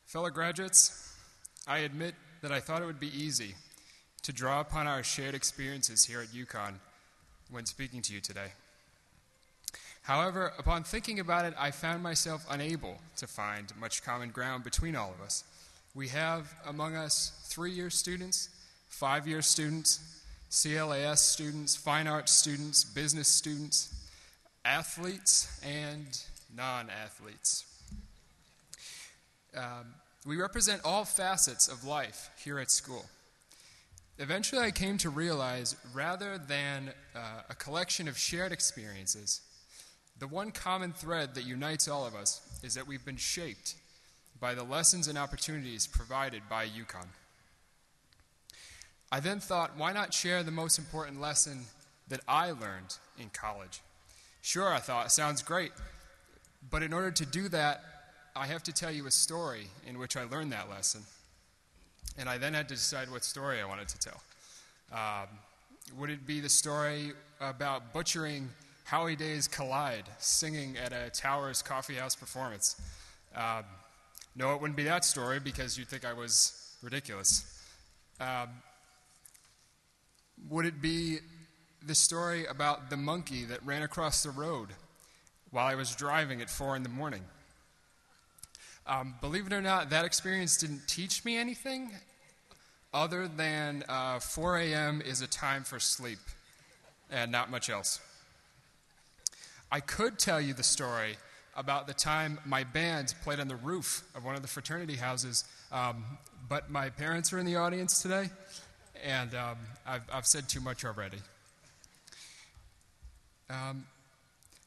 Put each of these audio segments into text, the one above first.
Fellow graduates, I admit that I thought it would be easy to draw upon our shared experiences here at UConn when speaking to you today. However, upon thinking about it, I found myself unable to find much common ground between all of us. We have among us 3-year students, 5-year students, CLAS students, fine arts students, business students, athletes, and non-athletes. We represent all facets of life here at school. Eventually, I came to realize, rather than a collection of shared experiences, the one common thread that unites all of us is that we've been shaped by the lessons and opportunities provided by UConn. I then thought, why not share the most important lesson that I learned in college? Sure, I thought, sounds great, but in order to do that, I have to tell you a story in which I learned that lesson. And I then had to decide what story I wanted to tell. Would it be the story about butchering Howie Day's Collide, singing at a Towers Coffee House performance? No, it wouldn't be that story because you'd think I was ridiculous. Would it be the story about the monkey that ran across the road while I was driving at 4 a.m? Believe it or not, that experience didn't teach me anything other than 4 a.m. is a time for sleep and not much else. I could tell you the story about the time my band played on the roof of one of the fraternity houses, but my parents are in the audience today, and I've said too much already.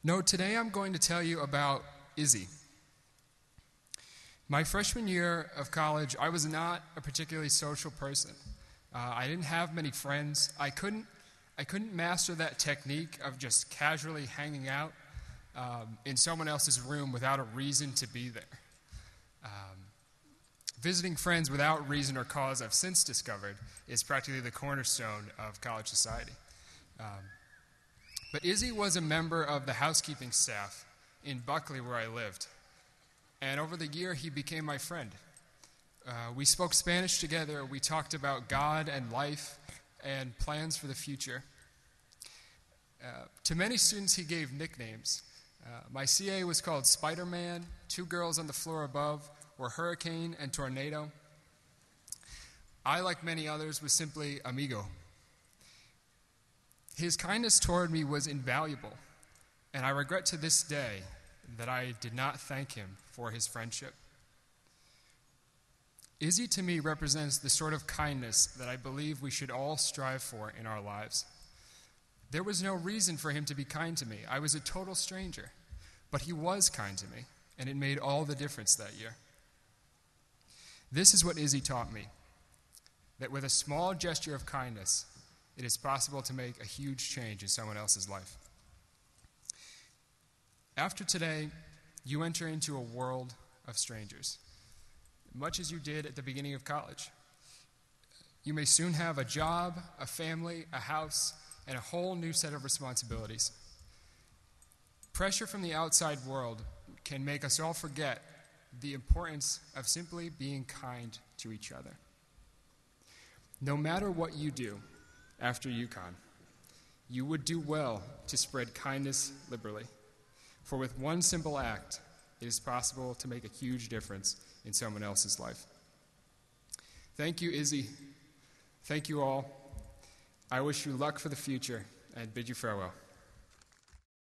No, today I'm going to tell you about Izzy. My freshman year of college, I was not a particularly social person. I didn't have many friends. I couldn't master that technique of just casually hanging out in someone else's room without a reason to be there. Visiting friends without reason or cause, I've since discovered, is practically the cornerstone of college society. But Izzy was a member of the housekeeping staff in Buckley where I lived. And over the year, he became my friend. We spoke Spanish together. We talked about God and life and plans for the future. To many students, he gave nicknames. My CA was called Spider-Man. 2 girls on the floor above were Hurricane and Tornado. I, like many others, was simply Amigo. His kindness toward me was invaluable, and I regret to this day that I did not thank him for his friendship. Izzy to me represents the sort of kindness that I believe we should all strive for in our lives. There was no reason for him to be kind to me. I was a total stranger, but he was kind to me, and it made all the difference that year. This is what Izzy taught me, that with a small gesture of kindness, it is possible to make a huge change in someone else's life. After today, you enter into a world of strangers, much as you did at the beginning of college. You may soon have a job, a family, a house, and a whole new set of responsibilities. Pressure from the outside world can make us all forget the importance of simply being kind to each other. No matter what you do after UConn, you would do well to spread kindness liberally. For with one simple act, it is possible to make a huge difference in someone else's life. Thank you, Izzy. Thank you all. I wish you luck for the future and bid you farewell.